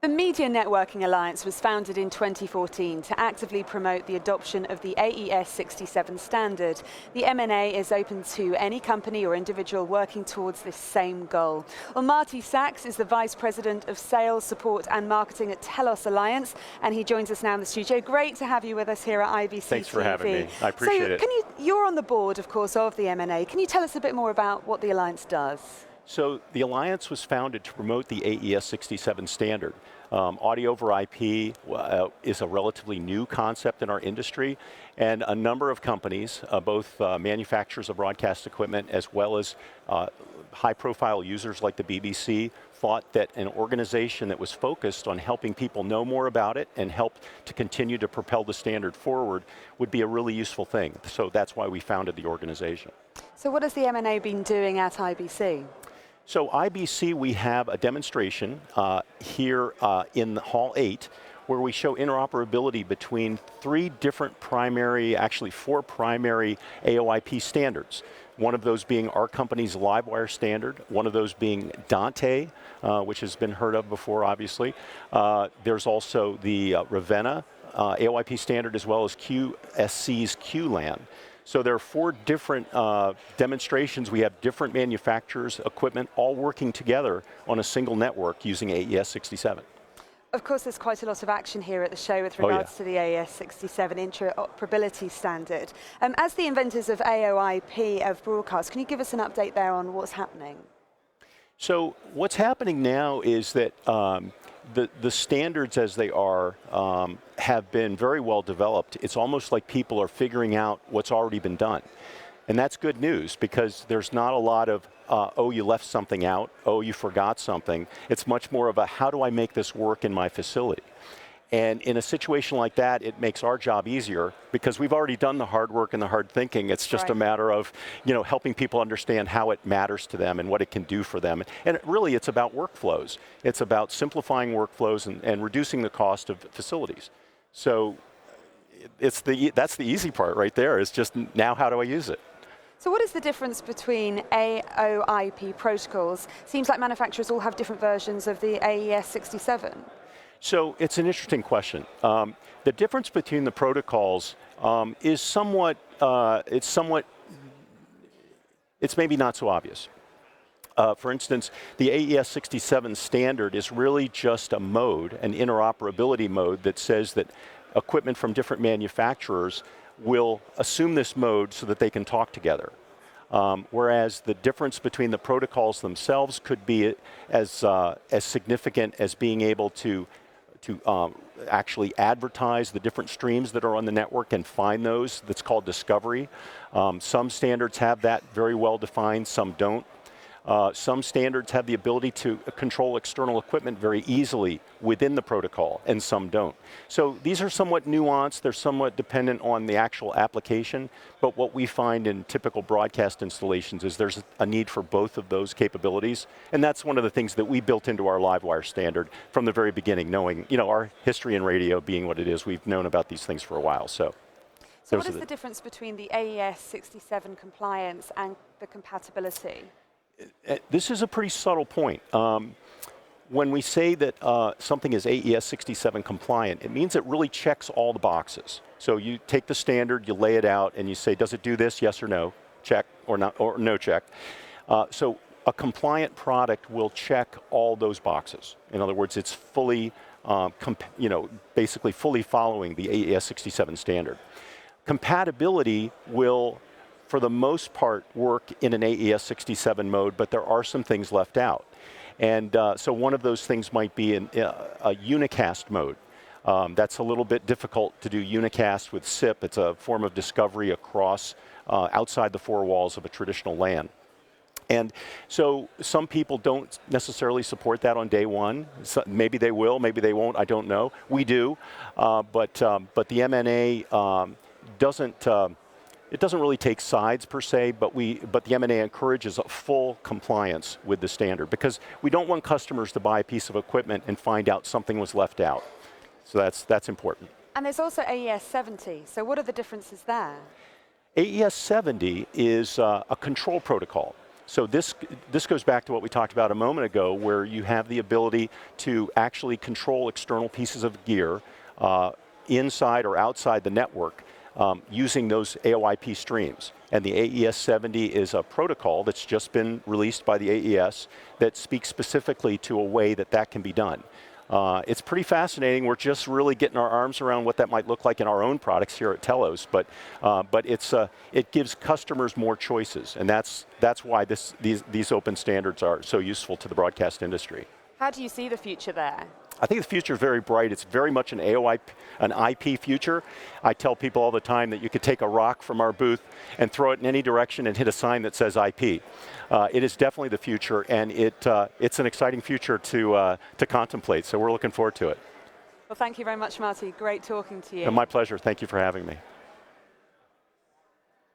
The Media Networking Alliance was founded in 2014 to actively promote the adoption of the AES67 standard. The M&A is open to any company or individual working towards this same goal. Well, Marty Sachs is the Vice President of Sales, Support and Marketing at Telos Alliance, and he joins us now in the studio. Great to have you with us here at IBCTV. Thanks for having me. I appreciate it. You're on the board, of course, of the M&A. Can you tell us a bit more about what the Alliance does? So the Alliance was founded to promote the AES67 standard. Audio over IP is a relatively new concept in our industry, and a number of companies, both manufacturers of broadcast equipment as well as high-profile users like the BBC, thought that an organization that was focused on helping people know more about it and help to continue to propel the standard forward would be a really useful thing. So that's why we founded the organization. So what has the M&A been doing at IBC? So IBC, we have a demonstration here in Hall 8 where we show interoperability between three different primary, actually four primary AoIP standards. One of those being our company's Livewire standard, one of those being Dante, which has been heard of before, obviously. There's also the Ravenna AoIP standard, as well as QSC's QLAN. So there are four different demonstrations. We have different manufacturers, equipment, all working together on a single network using AES67. Of course, there's quite a lot of action here at the show with regards to the AES67 interoperability standard. As the inventors of AoIP of broadcast, can you give us an update there on what's happening? So what's happening now is that the standards as they are have been very well developed. It's almost like people are figuring out what's already been done. And that's good news because there's not a lot of, oh, you left something out, oh, you forgot something. It's much more of a, how do I make this work in my facility? And in a situation like that, it makes our job easier because we've already done the hard work and the hard thinking. It's just a matter of, helping people understand how it matters to them and what it can do for them. And really, it's about workflows. It's about simplifying workflows and reducing the cost of facilities. So that's the easy part right there. It's just now, how do I use it? So what is the difference between AoIP protocols? Seems like manufacturers all have different versions of the AES67. So it's an interesting question. The difference between the protocols is somewhat, it's maybe not so obvious. For instance, the AES67 standard is really just a mode, an interoperability mode that says that equipment from different manufacturers will assume this mode so that they can talk together. Whereas the difference between the protocols themselves could be as significant as being able to actually advertise the different streams that are on the network and find those. That's called discovery. Some standards have that very well defined, some don't. Some standards have the ability to control external equipment very easily within the protocol, and some don't. So these are somewhat nuanced, they're somewhat dependent on the actual application, but what we find in typical broadcast installations is there's a need for both of those capabilities, and that's one of the things that we built into our Livewire standard from the very beginning, knowing, our history in radio being what it is, we've known about these things for a while. So what is the difference between the AES67 compliance and the compatibility? This is a pretty subtle point. When we say that something is AES67 compliant, it means it really checks all the boxes. So you take the standard, you lay it out, and you say, does it do this, yes or no? Check, or not, or no check. So a compliant product will check all those boxes. In other words, it's fully, basically fully following the AES67 standard. Compatibility will, for the most part, work in an AES67 mode, but there are some things left out. And so one of those things might be a unicast mode. That's a little bit difficult to do unicast with SIP. It's a form of discovery across, outside the four walls of a traditional LAN. And so some people don't necessarily support that on day one. So maybe they will, maybe they won't, I don't know. We do, but the M&A doesn't, it doesn't really take sides per se, but the M&A encourages a full compliance with the standard because we don't want customers to buy a piece of equipment and find out something was left out. So that's important. And there's also AES70. So what are the differences there? AES70 is a control protocol. So this goes back to what we talked about a moment ago, where you have the ability to actually control external pieces of gear inside or outside the network using those AoIP streams. And the AES-70 is a protocol that's just been released by the AES that speaks specifically to a way that that can be done. It's pretty fascinating. We're just really getting our arms around what that might look like in our own products here at Telos, but it gives customers more choices, and that's why these open standards are so useful to the broadcast industry. How do you see the future there? I think the future is very bright. It's very much an AoIP, an IP future. I tell people all the time that you could take a rock from our booth and throw it in any direction and hit a sign that says IP. It is definitely the future, and it's an exciting future to contemplate, so we're looking forward to it. Well, thank you very much, Marty. Great talking to you. And my pleasure. Thank you for having me.